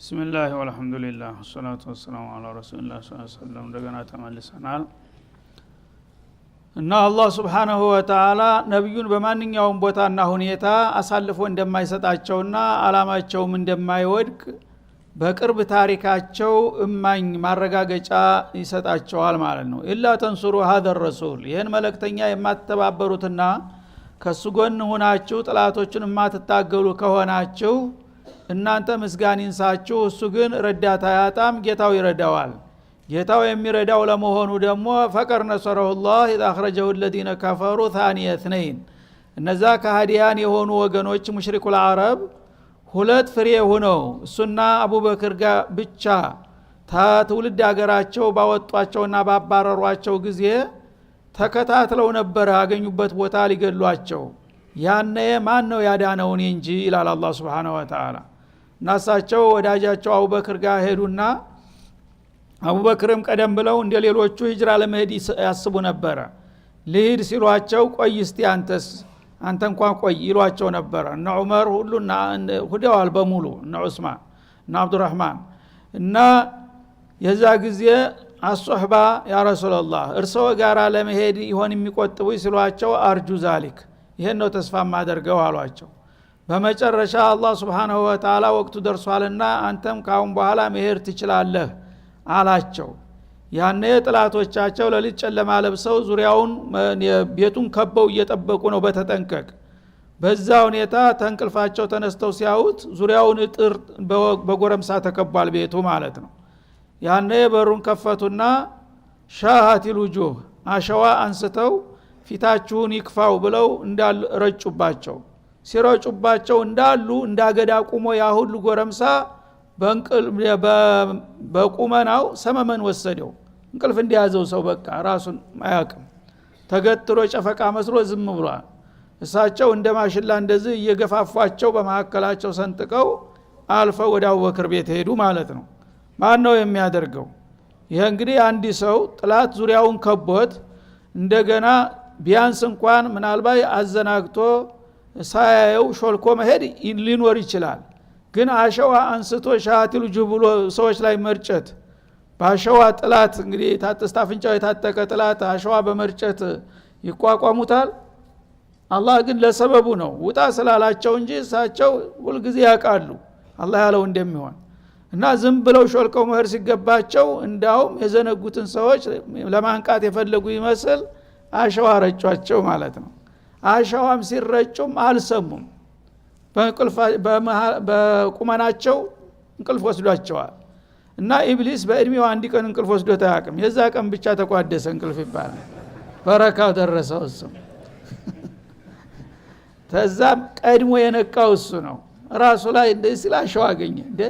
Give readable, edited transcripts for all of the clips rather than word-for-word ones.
ቢስሚላህ ወልሐምዱሊላህ ወሰላቱ ወሰላሙ ዐላ ረሱሊላህ ሰለላሁ ዐለይሂ ወሰለም እንደገና ተመልሰናል እና አላህ Subhanahu Wa Ta'ala ነብዩን በማንኛውም ቦታና ሁኔታ አሳልፎ እንደማይሰጣቸውና አላማቸውም እንደማይወድቅ በቅርብ ታሪካቸው እማኝ ማረጋገጫ ይሰጣቸዋል ማለት ነው። ኢላ ተንሱሩ هذا الرسول ይሄን መልእክተኛ የማትተባበሩትና ከሱ ጎን ሆናችሁ ጥላቶችን የማትታገሉ ከሆናችሁ እናንተ ምስጋናንሳችሁ እሱ ግን ረዳታ ያጣም ጌታው ይረዳዋል። ጌታው የሚረዳው ለመሆኑ ደግሞ ፈቀር ነሰረሁላህ ኢዛ አخرجه الذين كفروا ثاني اثنين እነዛ ከሃዲያን የሆኑ ወገኖች ሙሽሪኩል አረብ ሁለት ፍሬ ሆነው እሱና አቡበክር ጋር ብቻ ታትውልድ ሀገራቸው ባወጧቸውና ባባረሯቸው ጊዜ ተከታትለው ነበር ያገኙበት ቦታ ሊገሏቸው። ያነ ማን ነው ያዳነውን እንጂ ይላል አላህ Subhanahu Wa Ta'ala። ናሳቸው ወዳጃቸው አቡበክር ጋር ሄዱና አቡበክርም ቀደም ብለው እንደሌሎቹ ሂጅራ ለመሄድ ያስቡ ነበር። ልሂድ ሲሏቸው ቆይ እስቲ አንተ እንኳን ቆይ ይሏቸው ነበር። እና ዑመር ሁሉና ሁደዋል በሙሉ እና ዑስማን እና አብዱራህማን እና የዛ ጊዜ አሱህባ ያ ረሱላህ እርሶ ጋራ ለመሄድ ይሆን የሚቆጥቡ ሲሏቸው አርጁ ዛሊክ ይሄን ነው ተስፋ ማደርገው አሏቸው። በመጨረሻ አላህ Subhanahu Wa Ta'ala ወቅቱ ደርሷልና አንተም ካሁን በኋላ መሄድ ትችላለህ አላቸው። ያኔ ጥላቶቻቸው ለሊት ጨለማ ለብሰው ዙሪያውን ቤቱን ከበው እየጠበቁ ነው በተጠንቀቅ። በዛ ሁኔታ ተንቅልፋቸው ተነስተው ሲያዩት ዙሪያውን እጥር በጎረምሳ ተከቧል ቤቱ ማለት ነው። ያኔ በሩን ከፈቱና ሻሃቲል ውጁህ አሸዋ አንስተው ፊታችሁን ይክፋው ብለው እንዳል ረጩባቸው። ሲረጩባቸው እንዳሉ እንዳገዳ ቁሞ ያ ሁሉ ጎረምሳ በቁመናው ሰመመን ወሰደው። እንቅልፍ እንዲያዘው ሰው በቃ ራሱን ማያቅም ተገትሮ ጨፈቃ መስሎ ዝም ብሏል። እሳቸው እንደ ማሽላ እንደዚህ እየገፋፏቸው በመሐከላቸው ሰንጥቀው አልፈው ወደ አቡበክር ቤት ሄዱ ማለት ነው። ማን ነው የሚያደርገው? ይሄ እንግዲህ አንዲ ሰው ጥላት ዙሪያውን ከቦት እንደገና ቢያንስ እንኳን ምናልባት አዘናግቶ ሳያየው ሾልኮ መሄድ ሊኖር ይችላል። ግን አሸዋ አንስቶ ሻቲሉ ጅብሎ ሰዎች ላይ መርጨት ባሸዋ ጥላት እንግዲህ ታስተፍንጫው የታጠቀ ጥላት አሸዋ በመርጨት ይቋቋሙታል? አላህ ግን ለሰበቡ ነው ውጣ ስላላቸው እንጂ እሳቸው ሁሉ ጊዜ ያውቃሉ አላህ ያለው እንደሚሆን እና ዝም ብለው ሾልከው መህር ሲገባቸው እንዳውም የዘነጉትን ሰዎች ለማንቃት የፈለጉ ይመስል አሸዋ ረጯቸው ማለት ነው። አሸዋም ሲረጩም አልሰሙም። በቁመናቸው እንቅልፍ ወስዷቸዋል። እና ኢብሊስ በእድሜው አንድ ቀን እንቅልፍ ወስዶት አያውቅም። የዛ ቀን ብቻ ተቋደሰ እንቅልፍ ይባላል። በረካው ደረሰው እሱ። ተዛም ቀድሞ የነቃው እሱ ነው። ራሱ ላይ እንደዚህ ሲል አሸዋ አገኘ። እንዴ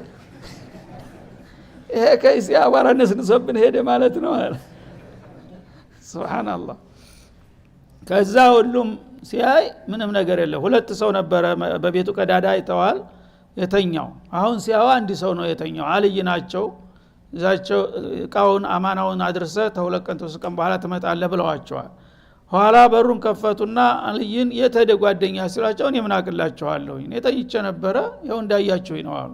ይሄ ከይሲ አባራነስ ንሰብን ሄደ ማለት ነው አለ። ሱብሃንአላህ። ከዛ ሁሉም ሲያይ ምንም ነገር የለም። ሁለት ሰው ነበረ በቤቱ ቀዳዳ አይተዋል የተኛው። አሁን ሲያው አንድ ሰው ነው የተኛው። አልይ ናቸው። እዛቸው ቃውን አማናውን አድርሰ ተሁለት ቀን ተስቀም በኋላ ተመጣለህ ብለዋቸዋል። ኋላ በሩን ከፈቱና አልይን የተደ ጓደኛ ሲላቸው እኔ ምን አቅላቸዋለሁ እኔ ተኝቼ ነበረ ይኸው እንዳያችሁኝ ነው አሉ።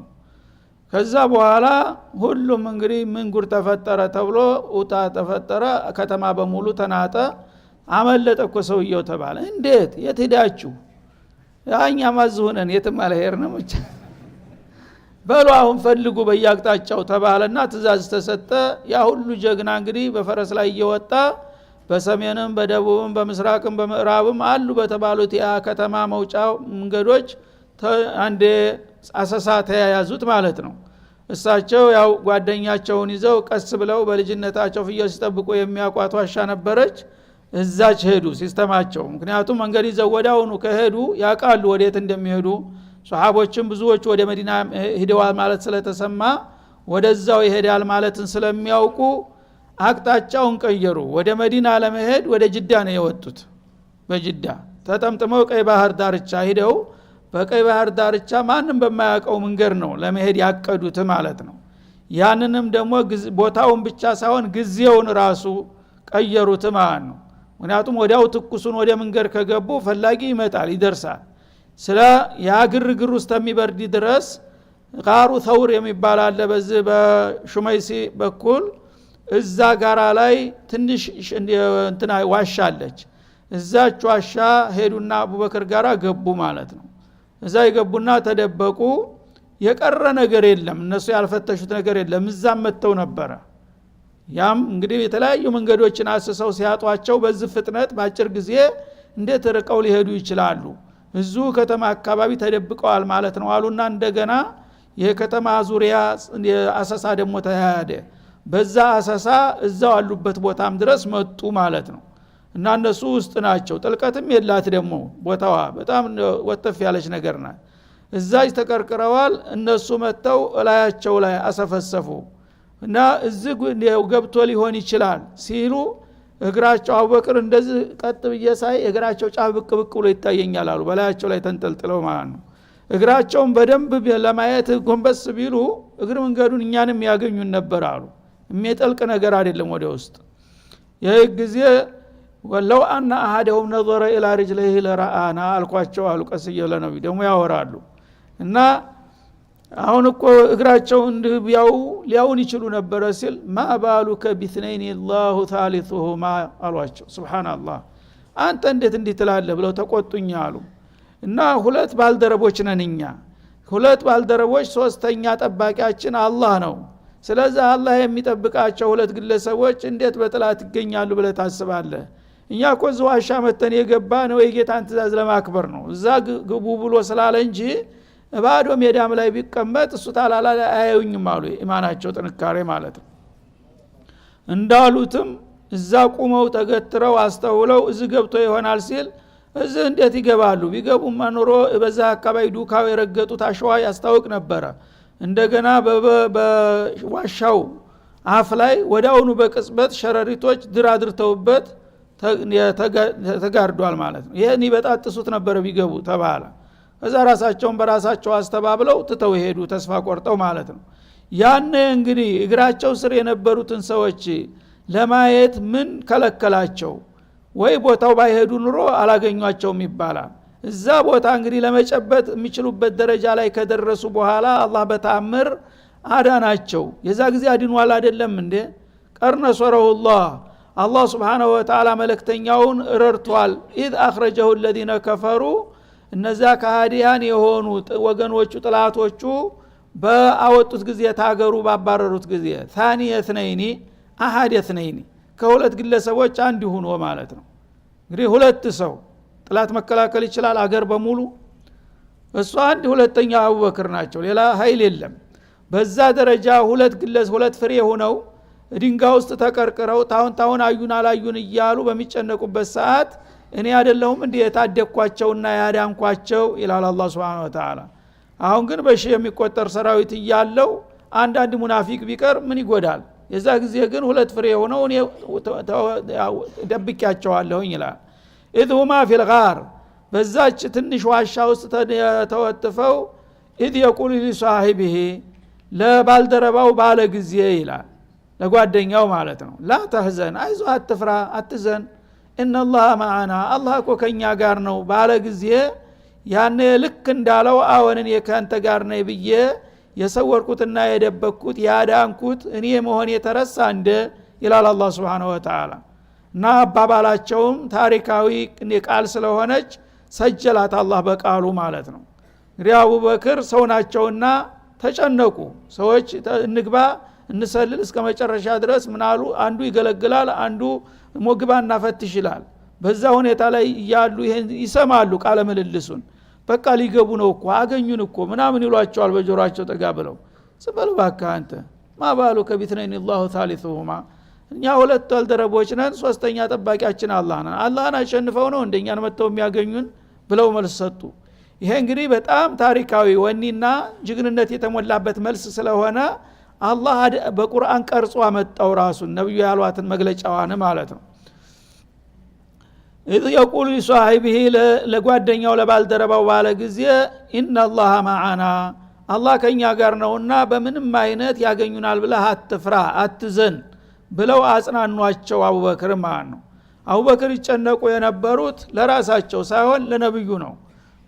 ከዛ በኋላ ሁሉም እንግዲህ ምን ጉር ተፈጠረ ተብሎ ኡታ ተፈጠረ። ከተማ በሙሉ ተናጠ። አመለጠ እኮ ሰውየው ተባለ። እንዴት የት ሄዳችሁ? ያኛ ማዝሁነን የትም አልሄድንም ብቻ በሉ አሁን ፈልጉ በያቅጣጫው ተባለና ትእዛዝ ተሰጠ። ያ ሁሉ ጀግና እንግዲህ በፈረስ ላይ እየወጣ በሰሜንም በደቡብም በምስራቅም በምዕራብም አሉ በተባሉት ያ ከተማ መውጫ መንገዶች አንዴ አሰሳ ተያያዙት ማለት ነው። እሳቸው ያው ጓደኛቸውን ይዘው ቀስ ብለው በልጅነታቸው ፍየል ሲጠብቁ የሚያቋት ዋሻ ነበረች። እዛች ሄዱ ሲስተማቸው። ምክንያቱም መንገድ ይዘው ወዳውኑ ከሄዱ ያቃሉ ወዴት እንደሚሄዱ። ሱሐቦችም ብዙዎች ወደ መዲና ሄደዋል ማለት ስለተሰማ ወደዛው ይሄዳል ማለትን ስለሚያውቁ አቅጣጫውን ቀየሩ። ወደ መዲና ለመሄድ ወደ ጅዳ ነው የወጡት። በጅዳ ተጠምጥመው ቀይ ባህር ዳርቻ ሄደው በቀይ ባህር ዳርቻ ማንም በማያውቀው መንገድ ነው ለመሄድ ያቀዱት ማለት ነው። ያንንም ደግሞ ቦታውን ብቻ ሳይሆን ጊዜውን ራሱ ቀየሩት ማለት ነው። ምክንያቱም ወዲያው ትኩሱን ወደ መንገድ ከገቡ ፈላጊ ይመጣል ይደርሳል። ስለ ያግርግር ውስጥ የሚበርድ ድረስ ጋሩ ተውር የሚባል አለ በዚህ በሹመይሲ በኩል እዛ ጋራ ላይ ትንሽ እንትና ዋሻለች እዛች ዋሻ ሄዱና አቡበክር ጋራ ገቡ ማለት ነው እዛ ይገቡና ተደበቁ የቀረ ነገር የለም እነሱ ያልፈተሹት ነገር የለም እዛም መተው ነበረ ያም እንግዲህ የተለያዩ መንገዶችን አስሰው ሲያጧቸው በዚህ ፍጥነት ባጭር ጊዜ እንዴት ርቀው ሊሄዱ ይችላሉ እዙ ከተማ አካባቢ ተደብቀዋል ማለት ነው አሉና እንደገና የከተማ ዙሪያ አሰሳ ደግሞ ተያያደ በዛ አሰሳ እዛው አሉበት ቦታም ድረስ መጡ ማለት ነው እና እነሱ ውስጥ ናቸው ጥልቀትም የላት ደግሞ ቦታዋ በጣም ወጥፍ ያለች ነገር ናት እዛች ተቀርቅረዋል እነሱ መተው እላያቸው ላይ አሰፈሰፉ እና እዚህ ገብቶ ሊሆን ይችላል ሲሉ እግራቸው አቡበክር እንደዚህ ቀጥ በየሳይ እግራቸው ጫፍ ብቅ ብቅ ብሎ ይታየኛል አሉ በላያቸው ላይ ተንጠልጥለው ማለት ነው እግራቸውን በደንብ ለማየት ጎንበስ ቢሉ እግር መንገዱን እኛንም ያገኙን ነበር አሉ የሚጠልቅ ነገር አይደለም ወደ ውስጥ ይህ ጊዜ ወለው አና አሐደሁም ነዘረ ኢላ ሪጅሊሂ ለራአና አልኳቸው አሉ ቀስየ ለነብይ ደግሞ ያወራሉ እና አሁን እኮ እግራቸው እንዲያው ሊያውን ይችሉ ነበር ሲል ማባሉከ ቢስነይን الله ثالثهما አሏቸው ሱብሃንአላህ አንተ እንዴት እንዲህ ትላለህ ብለው ተቆጡኝ አሉ እና ሁለት ባልደረቦች ነንኛ ሁለት ባልደረቦች ሶስተኛ ጠባቂያችን አላህ ነው ስለዚህ አላህ የሚጠብቃቸው ሁለት ግለሰቦች እንዴት በጥላት ይገኛሉ ብለህ ታስባለህ እኛ እኮ ዋሻ መተን የገባ ነው የጌታን ትእዛዝ ለማክበር ነው እዛ ግቡ ብሎ ስላለ እንጂ ባዶ ሜዳም ላይ ቢቀመጥ እሱ ታላላ አያዩኝም አሉ ኢማናቸው ጥንካሬ ማለት ነው እንዳሉትም እዛ ቁመው ተገትረው አስተውለው እዚህ ገብቶ ይሆናል ሲል እዚህ እንዴት ይገባሉ ቢገቡማ ኖሮ በዛ አካባቢ ዱካው የረገጡት አሸዋ ያስታውቅ ነበረ እንደገና በዋሻው አፍ ላይ ወዳውኑ በቅጽበት ሸረሪቶች ድራድርተውበት ተጋርዷል ማለት ነው ይሄን ይበጣጥሱት ነበር ቢገቡ ተባለ እዛ ራሳቸውን በራሳቸው አስተባብለው ትተው ሄዱ ተስፋ ቆርጠው ማለት ነው ያን እንግዲህ እግራቸው ስር የነበሩትን ሰዎች ለማየት ምን ከለከላቸው ወይ ቦታው ባይሄዱ ኑሮ አላገኟቸውም ይባላል እዛ ቦታ እንግዲህ ለመጨበጥ የሚችሉበት ደረጃ ላይ ከደረሱ በኋላ አላህ በተአምር አዳናቸው የዛ ጊዜ አድኗል አይደለም እንዴ ቀርነ ሶረሁላህ አላህ Subhanahu Wa Ta'ala መልእክተኛውን ረርቷል ኢድ አخرجه الذين كفروا እነዛ ከሃዲያን የሆኑ ወገኖቹ ጥላቶቹ በአወጡት ጊዜ ታገሩ ባባረሩት ጊዜ ثاني اثنين احد اثنين ከሁለት ግለሰቦች አንድ ሆኖ ማለት ነው እንግዲህ ሁለት ሰው ጥላት መከላከል ይችላል አገር በሙሉ እሱ አንድ ሁለተኛ አቡበክር ናቸው ሌላ ኃይል የለም በዛ ደረጃ ሁለት ግለሰብ ሁለት ፍሬ ሆነው ድንጋይ ውስጥ ተቀርቅረው ታውን አዩን አላዩን እያሉ በሚጨነቁበት ሰዓት እኔ አይደለሁም እንዴ የታደኳቸውና ያዳንኳቸው ይላል አላህ Subhanahu Wa Ta'ala አሁን ግን በሺ የሚቆጠር ሰራዊት እያለው አንድ ሙናፊቅ ቢቀር ምን ይጎዳል የዛ ጊዜ ግን ሁለት ፍሬ ሆነው እኔ ደብቂያቸዋለሁኝ ይላል اذهما في الغار በዛች ትንሽ ዋሻ ውስጥ ተወጥፈው اذ يقول لصاحبه ለባልደረባው ባለ ጊዜ ይላል ለጓደኛው ማለት ነው ላ ተህዘን አይዞ አትፍራ አትዘን ان الله معنا الله እኮ ከኛ ጋር ነው ባለ ጊዜ ያኔ ልክ እንዳለው አወንን የካንተ ጋር ነኝ ብዬ የሰወርኩትና የደበቅኩት ያዳንኩት እኔ መሆን የተረሳ እንደ ይላል አላህ Subhanahu Wa Ta'ala እና አባባላቸውም ታሪካዊ ቃል ስለሆነች ሰጀላት አላህ በቃሉ ማለት ነው እንግዲህ አቡበክር ሰው ናቸውና ተጨነቁ ሰዎች እንግባ እንሰልል እስከ መጨረሻ ድረስ ምናሉ አንዱ ይገለግላል አንዱ ሞግባና ፈትሽ ይላል በዛ ሁኔታ ላይ ያሉ ይሄን ይሰማሉ ቃለ መልልሱን በቃ ሊገቡ ነው እኮ አገኙን እኮ ምናምን ይሏቸዋል በጆሮአቸው ተጋብለው ስበል ባካ አንተ ማባሉ ከቢትነን الله ثالثهما እኛ ሁለት ባልደረቦች ነን ሶስተኛ ጠባቂያችን አላህ ነው አላህን አሸንፈው ነው እንደኛን መተው የሚያገኙን ብለው መልስ ሰጡ ይሄ እንግዲህ በጣም ታሪካዊ ወኒና ጅግንነት የተሞላበት መልስ ስለሆነ አላህ በቁርአን ቀርጾ አመጣው ራሱን ነብዩ ያሏትን መግለጫዋን ማለት ነው إذ يقول لصاحبه ለጓደኛው ለባልደረባው ባለ ጊዜ ان الله معنا አላህ ከኛ ጋር ነውና በምንም አይነት ያገኙናል ብለህ አትፍራ አትዘን ብለው አጽናኗቸው አቡበክር ማለት ነው አቡበክር ይጨነቁ የነበሩት ለራሳቸው ሳይሆን ለነብዩ ነው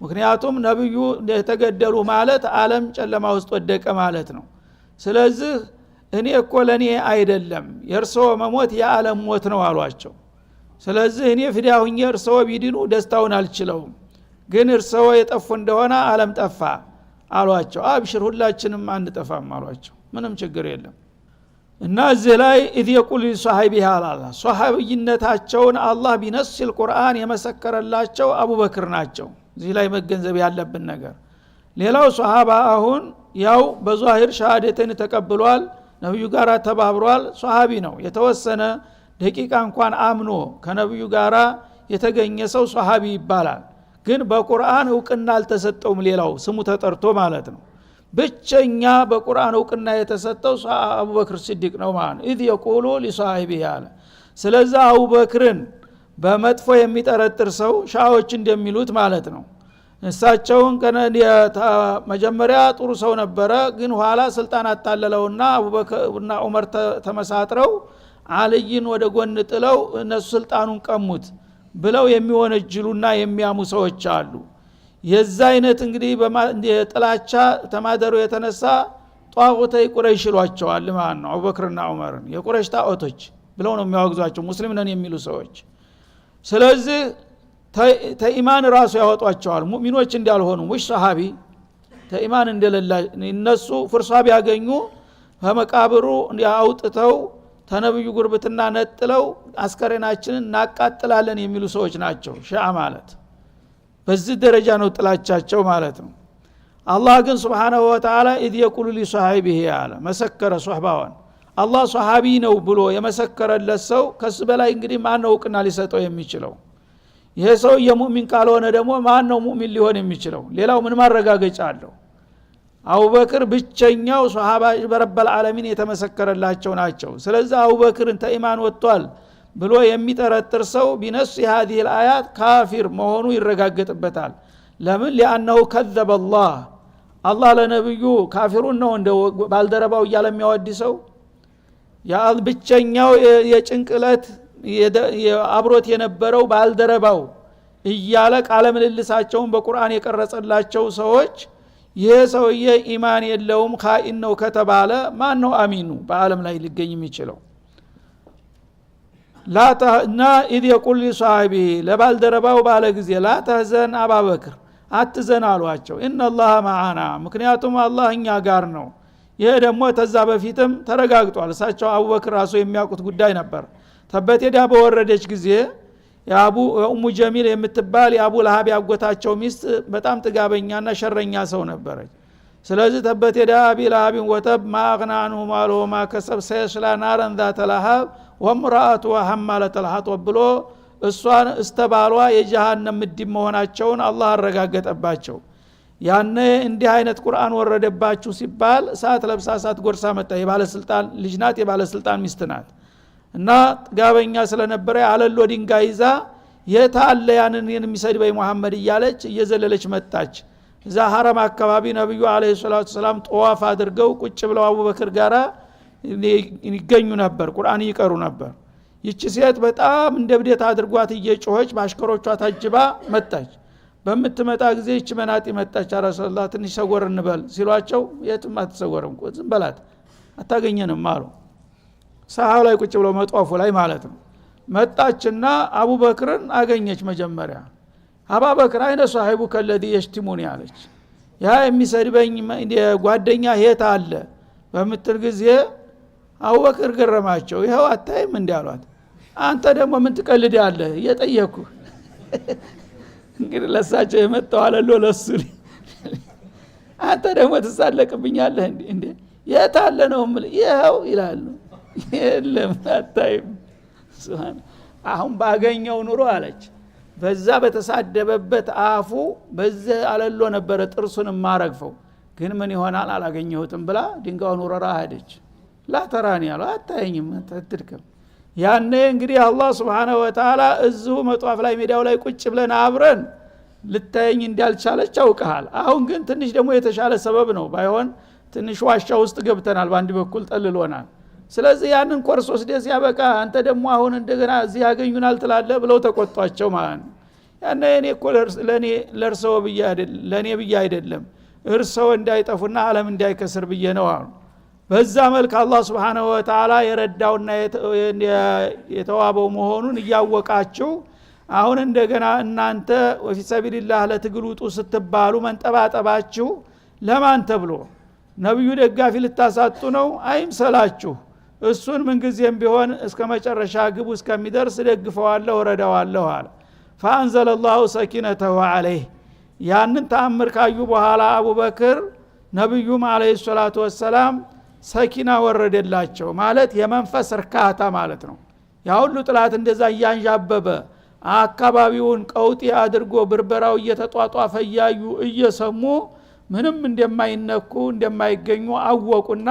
ምክንያቱም ነብዩ የተገደሉ ማለት ዓለም ጨለማ ውስጥ ወደቀ ማለት ነው። ስለዚህ እኔ እኮ ለኔ አይደለም የርሰው መሞት የዓለም ሞት ነው አሏቸው። ስለዚህ እኔ ፍዳሁኝ እርሰው ቢድኑ ደስታውን አልችለውም፣ ግን እርሰው የጠፉ እንደሆነ ዓለም ጠፋ አሏቸው። አብሽር ሁላችንም አንጠፋም አሏቸው። ምንም ችግር የለም። እና እዚህ ላይ ኢዝ የቁል ሊሷሂቢሃ አላላ ሷሂብይነታቸውን አላህ ቢነስል ቁርአን የመሰከረላቸው አቡበክር ናቸው። እዚህ ላይ መገንዘብ ያለብን ነገር ሌላው ሷሃባ አሁን ያው በዛሂር ሸሃደተን ተቀብሏል፣ ነብዩ ጋር ተባብሯል፣ ሷሃቢ ነው። የተወሰነ ደቂቃ እንኳን አምኖ ከነብዩ ጋር የተገኘ ሰው ሷሃቢ ይባላል። ግን በቁርአን እውቅና አልተሰጠውም፣ ሌላው ስሙ ተጠርቶ ማለት ነው። ብቸኛ በቁርአን እውቅና የተሰጠው አቡበክር ሲዲቅ ነው ማለት ኢዝ የቁሉ ሊሷሂቢሂ አለ። ስለዚህ አቡበክርን በመጥፎ የሚጠረጥር ሰው ሻዎች እንደሚሉት ማለት ነው። እሳቸውን መጀመሪያ ጥሩ ሰው ነበረ፣ ግን ኋላ ስልጣን አታለለውና አቡበክርና ዑመር ተመሳጥረው አልይን ወደ ጎን ጥለው እነሱ ስልጣኑን ቀሙት ብለው የሚወነጅሉና የሚያሙ ሰዎች አሉ። የዛ አይነት እንግዲህ ጥላቻ ተማደሩ የተነሳ ጧቁተይ ቁረይሽ ይሏቸዋል ማለት ነው። አቡበክርና ዑመርን የቁረይሽ ጣዖቶች ብለው ነው የሚያወግዟቸው ሙስሊም ነን የሚሉ ሰዎች። ስለዚህ ተኢማን ራሱ ያወጧቸዋል ሙእሚኖች እንዳልሆኑ ሙሽ ሰሃቢ ተኢማን እንደሌላ እነሱ ፍርሷ ቢያገኙ በመቃብሩ አውጥተው ተነብዩ ጉርብትና ነጥለው አስከሬናችንን እናቃጥላለን የሚሉ ሰዎች ናቸው ሺዓ ማለት። በዚህ ደረጃ ነው ጥላቻቸው ማለት ነው። አላህ ግን ሱብሓነሁ ወተዓላ ኢዝ የቁሉ ሊሷሂቢሂ አለ መሰከረ ሱህባዋን። አላህ ሷሃቢ ነው ብሎ የመሰከረለት ሰው ከሱ በላይ እንግዲህ ማን ነው እውቅና ሊሰጠው የሚችለው? ይሄ ሰው የሙእሚን ካልሆነ ደግሞ ማን ነው ሙእሚን ሊሆን የሚችለው? ሌላው ምን ማረጋገጫ አለው? አቡበክር ብቸኛው ሷሃባ በረበል ዓለሚን የተመሰከረላቸው ናቸው። ስለዚህ አቡበክርን ተኢማን ወጥቷል ብሎ የሚጠረጥር ሰው ቢነስ هذه الآيات ካፊር መሆኑ ይረጋገጥበታል። ለምን? لأنه كذب الله አላህ ለነብዩ ካፊሩን ነው እንደ ባልደረባው እያለ የሚያወድሰው። ያ ብቸኛው የጭንቅለት አብሮት የነበረው ባልደረባው እያለ ቃለ ምልልሳቸውን በቁርአን የቀረጸላቸው ሰዎች ይሄ ሰውዬ ኢማን የለውም ኻኢን ነው ከተባለ ማን ነው አሚኑ በአለም ላይ ሊገኝ የሚችለው? ላታና ኢድ የቁል ሊሷሂቢሂ ለባልደረባው ባለ ጊዜ ላተህዘን አባበክር አትዘን አሏቸው። ኢነላህ መዓና ምክንያቱም አላህ እኛ ጋር ነው። ይሄ ደግሞ ተዛ በፊትም ተረጋግጧል። እሳቸው አቡበክር ራሱ የሚያውቁት ጉዳይ ነበር። ተበቴዳ በወረደች ጊዜ የአቡ ኡሙ ጀሚል የምትባል የአቡ ለሃብ ያጎታቸው ሚስት በጣም ጥጋበኛና ሸረኛ ሰው ነበረች። ስለዚህ ተበቴዳ ቢላሃብን ወተብ ማግናኑ ማሎ ማከሰብ ሰይስላ ናረን ذات لهب ወምራአቱ ሐማለተ الحطب ብሎ እሷን እስተባሏ የጀሃነም ምድብ መሆናቸውን አላህ አረጋገጠባቸው። ያኔ እንዲህ አይነት ቁርአን ወረደባችሁ ሲባል ሰዓት ለብሳ ሰዓት ጎርሳ መጣ። የባለስልጣን ልጅ ናት፣ የባለስልጣን ሚስት ናት። እና ጥጋበኛ ስለነበረ አለሎ ድንጋይ ይዛ የታለ ያንን የሚሰድበይ መሐመድ እያለች እየዘለለች መጣች። እዛ ሐረም አካባቢ ነብዩ አለይሂ ሰላቱ ሰላም ጧፍ አድርገው ቁጭ ብለው አቡበክር ጋራ ይገኙ ነበር፣ ቁርአን ይቀሩ ነበር። ይቺ ሴት በጣም እንደብደት አድርጓት እየጮኸች ባሽከሮቿ ታጅባ መጣች። በመትመጣ ጊዜ እቺ መናጢ መጣች። ረሱላህ ትንሽ ሰጎር እንበል ሲሏቸው የትም አትሰጎርም ዝም በላት አታገኘንም አሉ። ሰሃው ላይ ቁጭ ብለው መጧፉ ላይ ማለት ነው። መጣችና አቡበክርን አገኘች። መጀመሪያ አቡበክር አይነ ሷሂቡ ከለዲ የሽቲሙኒ አለች። ያ የሚሰድበኝ ጓደኛ የት አለ በምትል ጊዜ አቡበክር ገረማቸው። ይሄው አታይም እንዲያሏት አንተ ደግሞ ምን ትቀልዳለህ እየጠየኩ እንግዲህ ለሳቸው የመጣው አለሎ ለሱ አንተ ደግሞ ትሳለቅብኛለህ እንዴ የት አለ ነው ይሄው ይላሉ። የለም አታይም። አሁን ባገኘው ኑሮ አለች በዛ በተሳደበበት አፉ በዛ አለሎ ነበረ ጥርሱን ማረግፈው፣ ግን ምን ይሆናል አላገኘሁትም ብላ ድንጋዩን ወረራ ሄደች። ላተራኒ አለ አታየኝም ተትድከም። ያኔ እንግዲህ አላህ Subhanahu Wa Ta'ala እዚሁ መጧፍ ላይ ሜዳው ላይ ቁጭ ብለን አብረን ልታየኝ እንዳልቻለች አውቀሃል። አሁን ግን ትንሽ ደግሞ የተሻለ ሰበብ ነው ባይሆን ትንሽ ዋሻ ውስጥ ገብተናል፣ በአንድ በኩል ጠልሎናል። ስለዚህ ያንን ኮርስ ወስደህ ሲያበቃ አንተ ደግሞ አሁን እንደገና እዚህ ያገኙናል ትላለህ ብለው ተቆጣቸው ማለት ነው። ያኔ እኔ እኮ ለርሰው ብዬ አይደለም ለኔ ብዬ አይደለም እርሰው እንዳይጠፉና ዓለም እንዳይከስር ብዬ ነው አሉ። በዛ መልክ አላህ Subhanahu Wa Ta'ala የረዳውና የተዋበው መሆኑን እያወቃችሁ አሁን እንደገና እናንተ ወፊ ሰቢልላህ ለትግሉጡ ስትባሉ መንጠባጠባችሁ ለማን ተብሎ ነብዩ ደጋፊ ልታሳጡ ነው? አይምሰላችሁ። እሱን ምን ጊዜም ቢሆን እስከ መጨረሻ ግቡ እስከሚደርስ ደግፈዋለሁ ረዳዋለሁ አለ። فانزل الله سكينته عليه ያንን ተአምር ካዩ በኋላ አቡበክር ነብዩም አለይሂ ሰላቱ ወሰለም ሰኪና ወረደላቸው ማለት የመንፈስ እርካታ ማለት ነው። ያ ሁሉ ጥላት እንደዛ ያንዣበበ አካባቢውን ቀውጢ አድርጎ ብርበራው እየተጧጧፈ ያዩ እየሰሙ ምንም እንደማይነኩ እንደማይገኙ አወቁና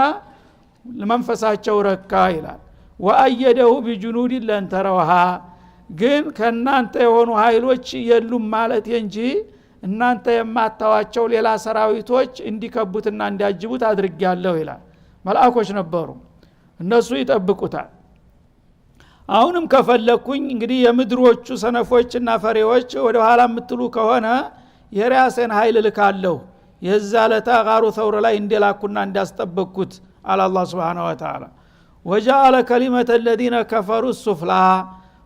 ለመንፈሳቸው ረካ ይላል። ወአየደሁ بجنود لن تروها ግን ከናንተ የሆኑ ኃይሎች የሉም ማለት እንጂ እናንተ የማታዋቸው ሌላ ሰራዊቶች እንዲከቡትና እንዲያጅቡት አድርጌያለሁ ይላል። መላእክቶች ነበሩ እነሱ ይጠብቁታል። አሁንም ከፈለኩኝ እንግዲህ የምድሮቹ ሰነፎችና ፈሬዎች ወደ ኋላ የምትሉ ከሆነ የራሴን ኃይል ልካለሁ የዛለታ ጋሩ ተውር ላይ እንደላኩና እንዳስጠበቅኩት አለ አላህ Subhanahu Wa Ta'ala። وجعل كلمة الذين كفروا السفلى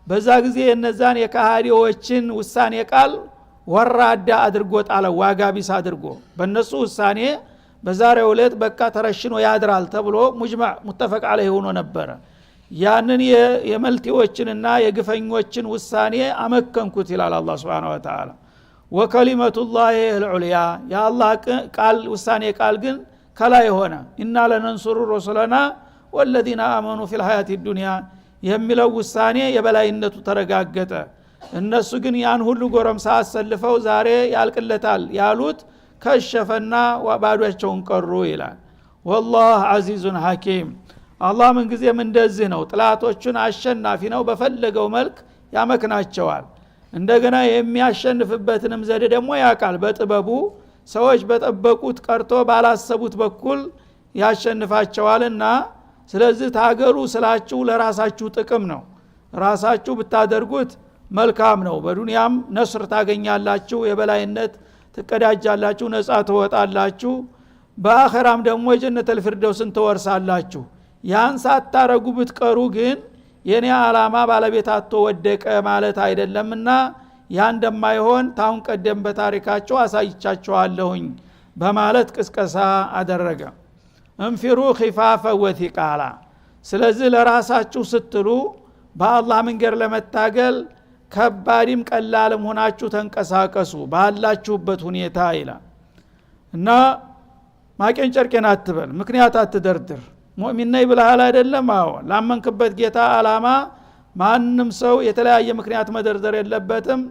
በዛ ጊዜ እነዛን የካሃዲዎችን ውሳኔ ቃል ወራዳ አድርጎት አለ ዋጋ ቢስ አድርጎ በእነሱ ውሳኔ በዛሬው ዕለት በቃ ተረሽኖ ያድራል ተብሎ ሙጅማዕ ሙተፈቅ ዐለይሂ ሆኖ ነበር። ያንን የመልቲዎችንና የግፈኞችን ውሳኔ አመከንኩት ይላል አላህ Subhanahu Wa Ta'ala። ወከሊመቱላሂ አልዑልያ የአላህ ቃል ውሳኔ ቃል ግን ከላይ ሆነ ኢና ለነንሱሩ ረሱለና ወለዚነ አመኑ ፊል ሐያቲ ዱንያ የሚለው ውሳኔ የበላይነቱ ተረጋገጠ። እነሱ ግን ያን ሁሉ ጎረምሳ አሰልፈው ዛሬ ያልቅለታል ያሉት ከሸፈና ባዶአቸውን ቀሩ ይላል። ወላሂ ዐዚዙን ሐኪም አላህ ምን ጊዜም እንደዚህ ነው። ጥላቶቹን አሸናፊ ነው፣ በፈለገው መልክ ያመክናቸዋል። እንደገና የሚያሸንፍበትንም ዘዴ ደግሞ ያውቃል በጥበቡ ሰዎች በጠበቁት ቀርቶ ባላሰቡት በኩል ያሸንፋቸዋልና ስለዚህ ታገሉ ስላችሁ ለራሳችሁ ጥቅም ነው። ራሳችሁ ብታደርጉት መልካም ነው። በዱንያም ነስር ታገኛላችሁ፣ የበላይነት ትቀዳጃላችሁ፣ ነፃ ትወጣላችሁ። በአኺራም ደግሞ ጀነተል ፊርደውስን ትወርሳላችሁ። ያን ሳታረጉ ብትቀሩ ግን የኔ ዓላማ ባለቤታቶ ወደቀ ማለት አይደለምና ያ እንደማይሆን ታውን ቀደም በታሪካቸው አሳይቻቸዋለሁኝ በማለት ቅስቀሳ አደረገ። እንፊሩ ኺፋፈ ወቲቃላ ስለዚህ ለራሳችሁ ስትሉ በአላህ መንገድ ለመታገል ከባድም ቀላልም ሆናችሁ ተንቀሳቀሱ ባላችሁበት ሁኔታ ይላል። እና ማቄን ጨርቄን አትበል፣ ምክንያት አትደርድር። ሙእሚን ነኝ ብለሃል አይደለም? አዎ ላመንክበት ጌታ ዓላማ ማንም ሰው የተለያየ ምክንያት መደርደር የለበትም።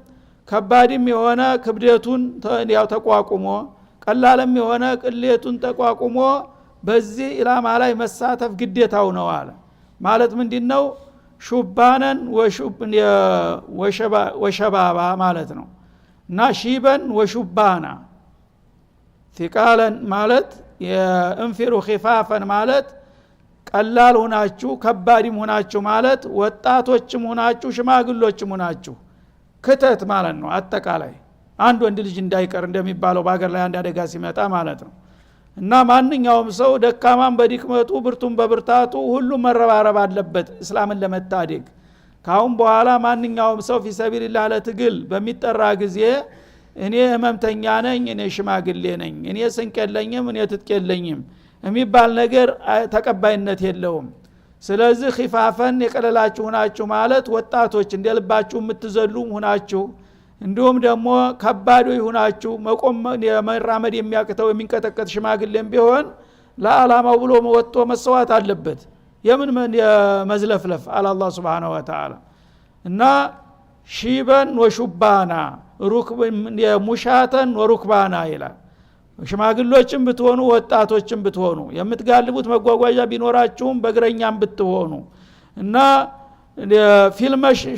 ከባድም የሆነ ክብደቱን ያው ተቋቁሞ ቀላልም የሆነ ቅሌቱን ተቋቁሞ በዚህ ኢላማ ላይ መሳተፍ ግዴታው ነው አለ። ማለት ምንድነው? ሹባነን ወሸባባ ማለት ነው። እና ሺበን ወሹባና ثقالا ማለት የእንፊሩ ኺፋፈን ማለት ቀላል ሆናችሁ ከባድም ሆናችሁ ማለት ወጣቶችም ሆናችሁ ሽማግሎችም ሆናችሁ ከተት ማለት ነው። አጠቃላይ አንድ ወንድ ልጅ እንዳይቀር እንደሚባለው በአገር ላይ አንድ አደጋ ሲመጣ ማለት ነው። እና ማንኛውም ሰው ደካማም በድክመቱ ብርቱም በብርታቱ ሁሉም መረባረብ አለበት እስላምን ለመታደግ። ካሁን በኋላ ማንኛውም ሰው ፊሰቢልላህ ለትግል በሚጠራ ጊዜ እኔ ህመምተኛ ነኝ፣ እኔ ሽማግሌ ነኝ፣ እኔ ስንቅ የለኝም፣ እኔ ትጥቅ የለኝም የሚባል ነገር ተቀባይነት የለውም። ስለዚህ ኺፋፈን የቀለላችሁ ሆናችሁ ማለት ወጣቶች እንደልባችሁ የምትዘሉ ሆናችሁ እንዲሁም ደግሞ ከባዶ ይሁናችሁ መቆም የመራመድ የሚያቅተው የሚንቀጠቀጥ ሽማግሌም ቢሆን ለዓላማው ብሎ ወጥቶ መስዋዕት አለበት። የምን መዝለፍለፍ አለ አላህ Subhanahu Wa Ta'ala። እና ሺበን ወሹባና ሙሻተን ወሩክባና ይላል። ሽማግሎችም ብትሆኑ ወጣቶችም ብትሆኑ የምትጋልቡት መጓጓዣ ቢኖራችሁም በእግረኛም ብትሆኑ እና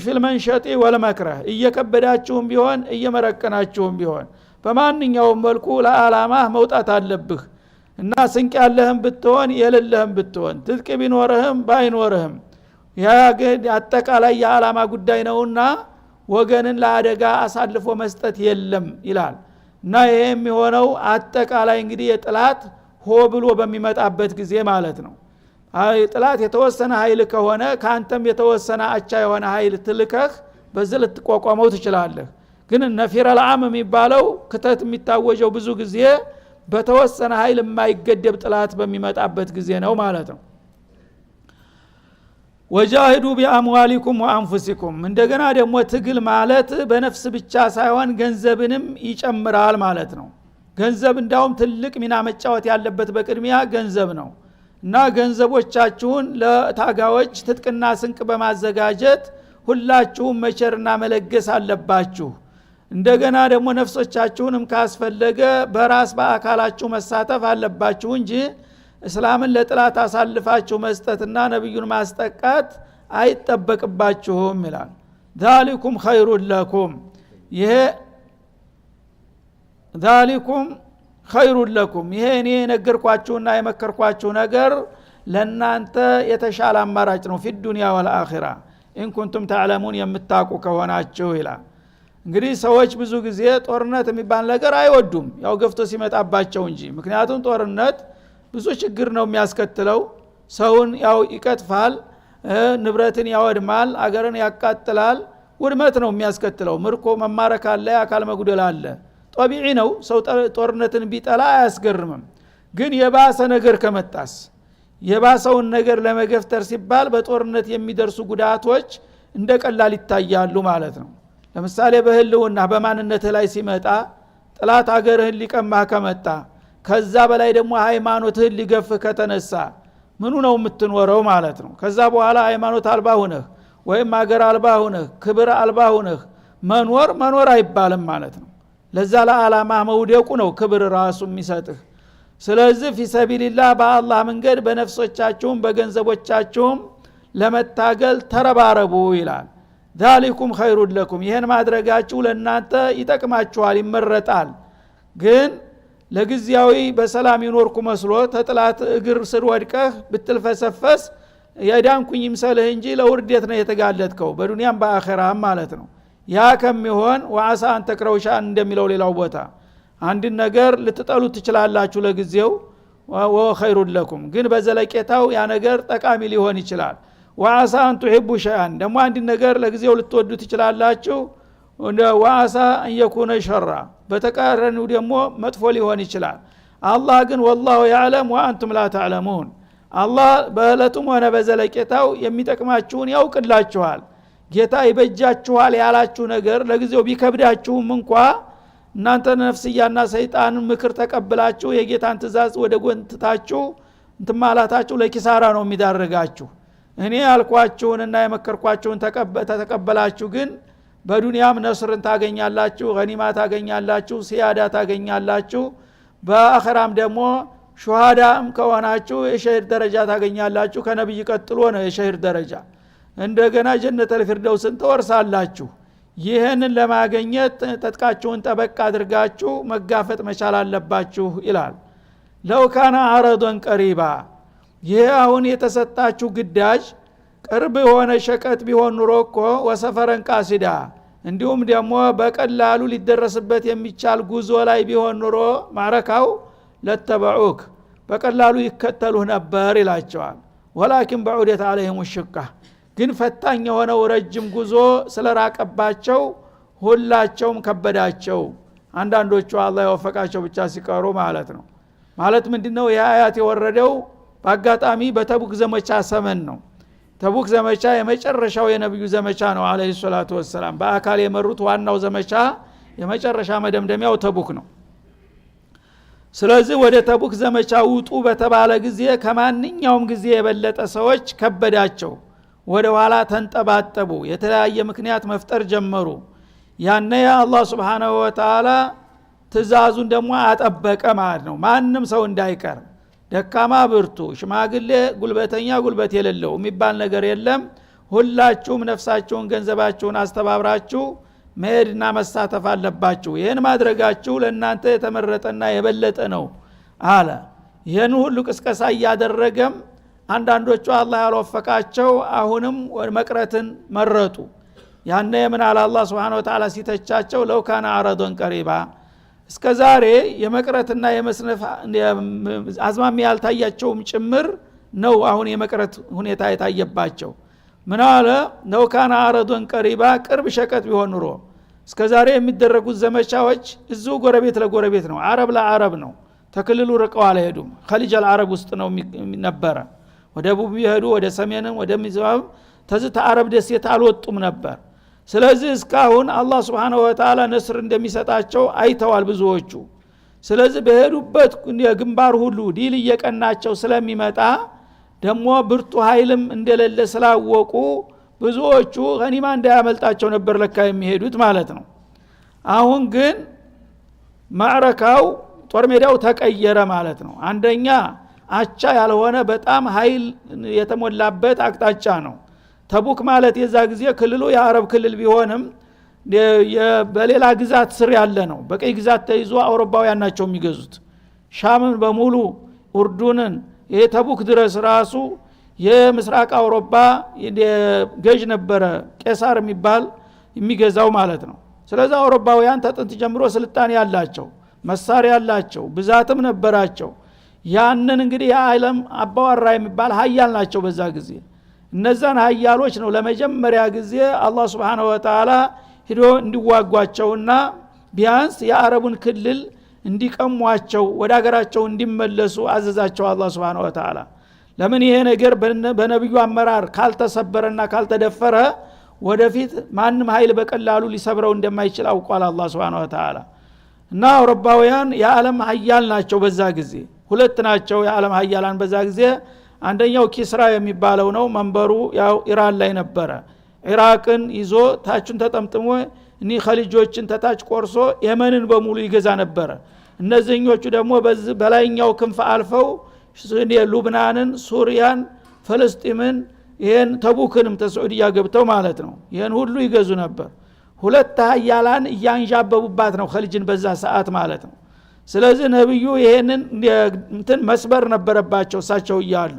ፊልመን ሸጢ ወለመክረህ እየከበዳችሁም ቢሆን እየመረቀናችሁም ቢሆን በማንኛውም መልኩ ለዓላማህ መውጣት አለብህ። እና ስንቅ ያለህም ብትሆን የሌለህም ብትሆን ትጥቅ ቢኖርህም ባይኖርህም ያ ግን አጠቃላይ የዓላማ ጉዳይ ነውና ወገንን ለአደጋ አሳልፎ መስጠት የለም ይላል። እና ይሄ የሚሆነው አጠቃላይ እንግዲህ የጥላት ሆ ብሎ በሚመጣበት ጊዜ ማለት ነው። ጥላት የተወሰነ ኃይል ከሆነ ካንተም የተወሰነ አቻ የሆነ ኃይል ትልከህ በዚህ ልትቋቋመው ትችላለህ። ግን ነፊር العام የሚባለው ክተት የሚታወጀው ብዙ ጊዜ በተወሰነ ኃይል የማይገደብ ጥላት በሚመጣበት ጊዜ ነው ማለት ነው። ወጃሂዱ ቢአምዋሊኩም ወአንፉሲኩም እንደገና ደግሞ ትግል ማለት በነፍስ ብቻ ሳይሆን ገንዘብንም ይጨምራል ማለት ነው። ገንዘብ እንዳውም ትልቅ ሚና መጫወት ያለበት በቅድሚያ ገንዘብ ነው። እና ገንዘቦቻችሁን ለታጋዎች ትጥቅና ስንቅ በማዘጋጀት ሁላችሁም መቸርና መለገስ አለባችሁ። እንደገና ደግሞ ነፍሶቻችሁንም ካስፈለገ በራስ በአካላችሁ መሳተፍ አለባችሁ እንጂ እስላምን ለጥላት አሳልፋችሁ መስጠትና ነብዩን ማስጠቃት አይጠበቅባችሁም ይላል። ذالكم خير لكم ይሄ ذالكم خير لكم ይሄ እኔ ነገርኳችሁና የመከርኳችሁ ነገር ለናንተ የተሻለ አማራጭ ነው في الدنيا والآخرة إن كنتم تعلمون የምታውቁ ከሆናችሁ ይላል። እንግዲህ ሰዎች ብዙ ጊዜ ጦርነት የሚባል ነገር አይወዱም ያው ገፍቶ ሲመጣባቸው እንጂ። ምክንያቱም ጦርነት ብዙ ችግር ነው የሚያስከትለው። ሰውን ያው ይቀጥፋል፣ ንብረትን ያወድማል፣ አገርን ያቃጥላል፣ ውድመት ነው የሚያስከትለው። ምርኮ መማረክ አለ፣ አካል መጉደል አለ። ጦቢዒ ነው ሰው ጦርነትን ቢጠላ አያስገርምም። ግን የባሰ ነገር ከመጣስ የባሰውን ነገር ለመገፍተር ሲባል በጦርነት የሚደርሱ ጉዳቶች እንደቀላል ይታያሉ ማለት ነው። ለምሳሌ በህልውና በማንነት ላይ ሲመጣ ጥላት አገርህን ሊቀማህ ከመጣ ከዛ በላይ ደግሞ ሃይማኖትህን ሊገፍ ከተነሳ ምኑ ነው የምትኖረው ማለት ነው። ከዛ በኋላ ሃይማኖት አልባ ሆነህ ወይም አገር አልባ ሆነህ ክብር አልባ ሆነህ መኖር አይባልም ማለት ነው። ለዛ ለዓላማ መውደቁ ነው ክብር ራሱ የሚሰጥህ። ስለዚህ ፊሰቢልላህ በአላህ መንገድ በነፍሶቻችሁም በገንዘቦቻችሁም ለመታገል ተረባረቡ ይላል። ذالكم خير لكم ይሄን ማድረጋችሁ ለናንተ ይጠቅማችኋል ይመረጣል። ግን ለግዚያዊ በሰላም ይኖርኩ መስሎ ተጥላት እግር ስር ወድቀህ ብትልፈሰፈስ ያዳንኩኝ ይምሰልህ እንጂ ለውርደት ነው የተጋለጥከው በዱንያም በአኺራም ማለት ነው። ያ ከሚሆን ወአሳ አንተ ክረውሻ እንደሚለው ሌላው ቦታ አንድ ነገር ልትጠሉ ትችላላችሁ ለግዚያው ወኸይሩ ለኩም ግን በዘለቄታው ያ ነገር ጠቃሚ ሊሆን ይችላል። ወአሳ አን ትሂቡ ሸይአን ደግሞ አንድ ነገር ለግዚያው ልትወዱ ትችላላችሁ ወአሳ አን የኩነ ሸራ በተቃረኒው ደግሞ መጥፎ ሊሆን ይችላል። አላህ ግን ወላሁ ያዕለም ወአንቱም ላ ተዕለሙን አላህ በእለቱም ሆነ በዘለቄታው የሚጠቅማችሁን ያውቅላችኋል። ጌታ ይበጃችኋል ያላችሁ ነገር ለጊዜው ቢከብዳችሁም እንኳ እናንተ ነፍስያና ሰይጣን ምክር ተቀብላችሁ የጌታን ትእዛዝ ወደ ጎንትታችሁ እንትማላታችሁ ለኪሳራ ነው የሚዳርጋችሁ። እኔ ያልኳችሁንና የመከርኳችሁን ተቀበላችሁ ግን በዱንያም ነስርን ታገኛላችሁ፣ ገኒማ ታገኛላችሁ፣ ሲያዳ ታገኛላችሁ። በአኺራም ደግሞ ሹሃዳም ከሆናችሁ የሸሂድ ደረጃ ታገኛላችሁ። ከነብይ ቀጥሎ ነው የሸሂድ ደረጃ። እንደገና ጀነተል ፊርደውስን ተወርሳላችሁ። ይህንን ለማግኘት ተጥቃችሁን ጠበቅ አድርጋችሁ መጋፈጥ መቻል አለባችሁ ይላል። ለው ካነ አረዶን ቀሪባ ይህ አሁን የተሰጣችሁ ግዳጅ ቅርብ የሆነ ሸቀጥ ቢሆን ኑሮ እኮ ወሰፈረን ቃሲዳ እንዲሁም ደግሞ በቀላሉ ሊደረስበት የሚቻል ጉዞ ላይ ቢሆን ኑሮ ማረካው ለተበዑክ በቀላሉ ይከተሉህ ነበር ይላቸዋል። ወላኪን በዑደት አለይሂም ሽቃ ግን ፈታኝ የሆነው ረጅም ጉዞ ስለራቀባቸው ሁላቸውም ከበዳቸው። አንዳንዶቹ አላህ የወፈቃቸው ብቻ ሲቀሩ ማለት ነው። ማለት ምንድነው? የአያት የወረደው በአጋጣሚ በተቡክ ዘመቻ ሰመን ነው። ተቡክ ዘመቻ የመጨረሻው የነብዩ ዘመቻ ነው አለይሂ ሰላቱ ወሰለም። በአካል የመሩት ዋናው ዘመቻ የመጨረሻ መደምደሚያው ተቡክ ነው። ስለዚህ ወደ ተቡክ ዘመቻ ውጡ በተባለ ጊዜ ከማንኛውም ጊዜ የበለጠ ሰዎች ከበዳቸው፣ ወደ ኋላ ተንጠባጠቡ፣ የተለያየ ምክንያት መፍጠር ጀመሩ። ያነ አላህ Subhanahu Wa Ta'ala ትእዛዙን ደግሞ አጠበቀ ማለት ነው። ማንም ሰው እንዳይቀር ደካማ ብርቱ፣ ሽማግሌ ጉልበተኛ ጉልበት የሌለው የሚባል ነገር የለም። ሁላችሁም ነፍሳችሁን ገንዘባችሁን አስተባብራችሁ መሄድና መሳተፍ አለባችሁ። ይሄን ማድረጋችሁ ለእናንተ የተመረጠና የበለጠ ነው አለ። ይሄን ሁሉ ቅስቀሳ ያደረገም አንዳንዶቹ አላህ ያልወፈቃቸው አሁንም መቅረትን መረጡ። ያነ ምን አለ አላህ Subhanahu Wa Ta'ala ሲተቻቸው ለው ካና አረዶን ቀሪባ እስከዛሬ የመቅረትና የመስነፍ አዝማሚ ያልታያቸውም ጭምር ነው አሁን የመቅረት ሁኔታ የታየባቸው ምን አለ ለው ካና አረዶን ቀሪባ ቅርብ ሸቀጥ ቢሆን ኑሮ እስከዛሬ የሚደረጉት ዘመቻዎች እዚሁ ጎረቤት ለጎረቤት ነው አረብ ለአረብ ነው ተክልሉ ርቀው አልሄዱም ኸሊጅ አልዓረብ ውስጥ ነው ነበር ወደ ደቡብ ይሄዱ ወደ ሰሜንም ወደ ምዕራብ ተዝታ አረብ ደሴት አልወጡም ነበር ስለዚህ እስካሁን አላህ Subhanahu Wa Ta'ala ነስር እንደሚሰጣቸው አይተዋል ብዙዎቹ ስለዚህ በሄዱበት የግንባር ሁሉ ዲል እየቀናቸው ስለሚመጣ ደሞ ብርቱ ኃይልም እንደሌለ ስላወቁ ብዙዎቹ ገኒማ እንዳያመልጣቸው ነበር ለካ የሚሄዱት ማለት ነው አሁን ግን ማዕረካው ጦር ሜዳው ተቀየረ ማለት ነው አንደኛ አቻ ያልሆነ በጣም ኃይል የተሞላበት አቅጣጫ ነው ተቡክ ማለት የዛ ጊዜ ክልሉ የአረብ ክልል ቢሆንም በሌላ ግዛት ስር ያለ ነው በቀይ ግዛት ተይዞ አውሮፓውያን ናቸው የሚገዙት ሻምን በሙሉ ኡርዱንን የተቡክ ድረስ ራሱ የምስራቅ አውሮፓ ገዥ ነበረ ቄሳር የሚባል የሚገዛው ማለት ነው ስለዚህ አውሮፓውያን ተጥንት ጀምሮ ስልጣኔ ያላቸው መሳሪያ ያላቸው ብዛትም ነበራቸው ያንን እንግዲህ የዓለም አባወራ የሚባል ሀያል ናቸው በዛ ጊዜ እነዛን ሀያሎች ነው ለመጀመሪያ ጊዜ አላህ Subhanahu Wa Ta'ala ሄዶ እንዲዋጓቸውና ቢያንስ የአረቡን ክልል እንዲቀሟቸው ወደ ሀገራቸው እንዲመለሱ አዘዛቸው አላህ Subhanahu Wa Ta'ala ለምን ይሄ ነገር በነብዩ አመራር ካልተሰበረና ካልተደፈረ ወደፊት ማንም ኃይል በቀላሉ ሊሰብረው እንደማይችል አውቋል አላህ Subhanahu Wa Ta'ala እና አውሮፓውያን የዓለም ሀያል ናቸው በዛ ጊዜ ሁለት ናቸው የዓለም ሀያላን በዛ ጊዜ አንደኛው ኪስራ የሚባለው ነው መንበሩ ያው ኢራን ላይ ነበረ ኢራቅን ይዞ ታቹን ተጠምጥሞ እኒ ኸሊጆችን ተታች ቆርሶ የመንን በሙሉ ይገዛ ነበር እነዚህኞቹ ደግሞ በላይኛው ክንፍ አልፈው ሉብናንን ሱሪያን ፍልስጤምን ይሄን ተቡክንም ተሳዑዲያ ገብተው ማለት ነው ይሄን ሁሉ ይገዙ ነበር ሁለት ሀያላን ያንጃበቡባት ነው ኸሊጅን በዛ ሰዓት ማለት ነው ስለዚህ ነብዩ ይሄንን እንትን መስበር ነበረባቸው እሳቸው ይያሉ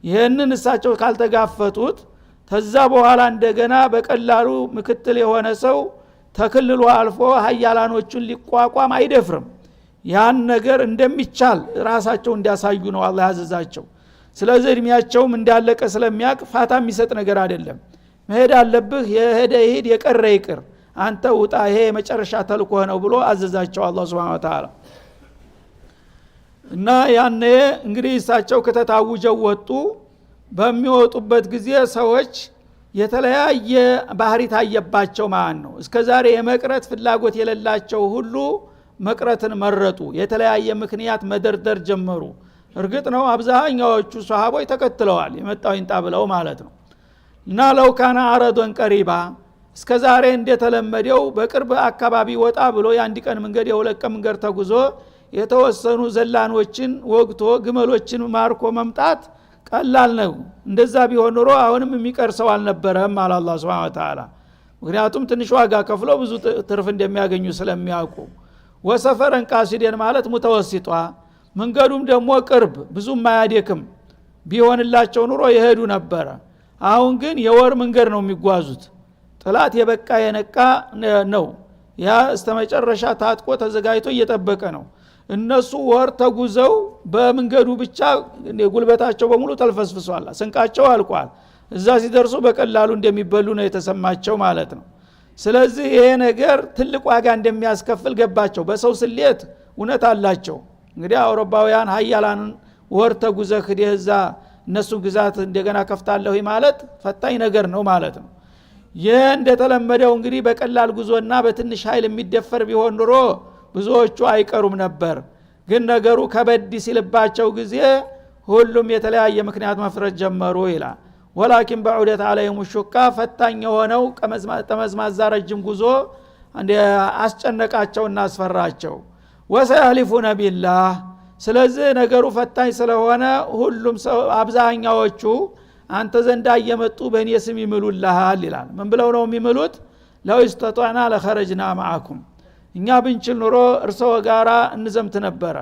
ይሄንን እሳቸው ካልተጋፈቱት ተዛ በኋላ እንደገና በቀላሉ ምክትል የሆነ ሰው ተክልሉ አልፎ ሀያላኖቹን ሊቋቋም አይደፍርም ያን ነገር እንደሚቻል ራሳቸው እንዲያሳዩ ነው አላህ ያዘዛቸው ስለዚህ እድሜያቸውም እንዳለቀ ስለሚያቅ ፋታ የሚሰጥ ነገር አይደለም መሄድ አለብህ የሄደ ይሄድ የቀረ ይቅር አንተ ውጣ ይሄ መጨረሻ ተልኮ ነው ብሎ አዘዛቸው አላህ Subhanahu Wa Ta'ala እና ያኔ እንግዲህ እሳቸው ከተታውጀው ወጡ በሚወጡበት ጊዜ ሰዎች የተለያየ ባህሪ ታየባቸው ማለት ነው እስከዛሬ የመቅረት ፍላጎት የሌላቸው ሁሉ መቅረትን መረጡ የተለያየ ምክንያት መደርደር ጀመሩ እርግጥ ነው አብዛኛዎቹ ሷሃቦች ተከትለዋል የመጣው ይንጣ ብለው ማለት ነው እና ለው ካና አረዶን ቀሪባ እስከዛሬ እንደተለመደው በቅርብ አካባቢ ወጣ ብሎ የአንድ ቀን መንገድ የሁለት ቀን መንገድ ተጉዞ የተወሰኑ ዘላኖችን ወግቶ ግመሎችን ማርኮ መምጣት ቀላል ነው እንደዛ ቢሆን ኖሮ አሁንም የሚቀርሰው አልነበረም አለ አላህ Subhanahu Wa Ta'ala ምክንያቱም ትንሽ ዋጋ ከፍሎ ብዙ ትርፍ እንደሚያገኙ ስለሚያውቁ ወሰፈረን ቃሲደን ማለት ሙተወሲጧ መንገዱም ደግሞ ቅርብ ብዙ ማያደክም ቢሆንላቸው ኑሮ ይሄዱ ነበር አሁን ግን የወር መንገድ ነው የሚጓዙት ጥላት የበቃ የነቃ ነው ያ እስተመጨረሻ ታጥቆ ተዘጋጅቶ እየጠበቀ ነው እነሱ ወር ተጉዘው በመንገዱ ብቻ ጉልበታቸው በሙሉ ተልፈስፍሷል ስንቃቸው አልቋል እዛ ሲደርሱ በቀላሉ እንደሚበሉ ነው የተሰማቸው ማለት ነው ስለዚህ ይሄ ነገር ትልቅ ዋጋ እንደሚያስከፍል ገባቸው በሰው ስሌት እውነት አላቸው እንግዲህ አውሮፓውያን ሀያላን ወር ተጉዘህ እዛ እነሱ ግዛት እንደገና ከፍታለሁ ማለት ፈታኝ ነገር ነው ማለት ነው ይሄ እንደተለመደው እንግዲህ በቀላል ጉዞና በትንሽ ኃይል የሚደፈር ቢሆን ኑሮ ብዙዎቹ አይቀሩም ነበር ግን ነገሩ ከበድ ሲልባቸው ጊዜ ሁሉም የተለያየ ምክንያት መፍረድ ጀመሩ ይላል ወላኪን በዑደት አለይሂም ሹካ ፈታኝ የሆነው ጠመዝማዛ ረጅም ጉዞ አስጨነቃቸውና አስፈራቸው ወሰያሊፉነ ቢላህ ስለዚህ ነገሩ ፈታኝ ስለሆነ ሁሉም ሰው አብዛኛዎቹ አንተ ዘንዳ እየመጡ በእኔ ስም ይምሉልሃል ይላል ምን ብለው ነው የሚምሉት ለው استطعنا لخرجنا معكم እኛ ብንችል ኑሮ እርሰው ጋራ እንዘምት ነበር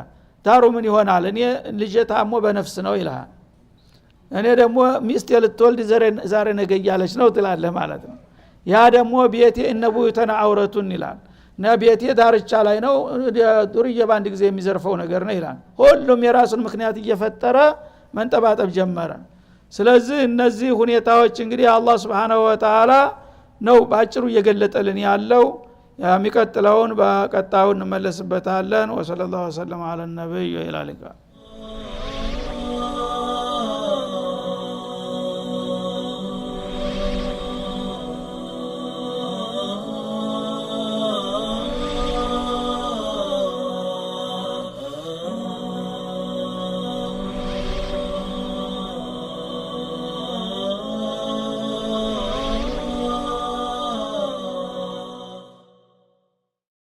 ዳሩ ምን ይሆናል እኔ ልጄ ታሞ በነፍስ ነው ይላል እኔ ደግሞ ሚስት ልትወልድ ዛሬ ነገ ያለች ነው ትላለህ ማለት ነው ያ ደግሞ ቤቴ እነቡዩተና አውረቱን ይላል እና ቤቴ ዳርቻ ላይ ነው ዱርዬ ባንድ ጊዜ የሚዘርፈው ነገር ነው ይላል። ሁሉም የራሱን ምክንያት እየፈጠረ መንጠባጠብ ጀመረ። ስለዚህ እነዚህ ሁኔታዎች እንግዲህ አላህ Subhanahu Wa Ta'ala ነው ባጭሩ እየገለጠልን ያለው። የሚቀጥለውን በቀጣዩ እንመለስበታለን። ወሰለላሁ ዐለ ነብይ ወኢላ ሊቃ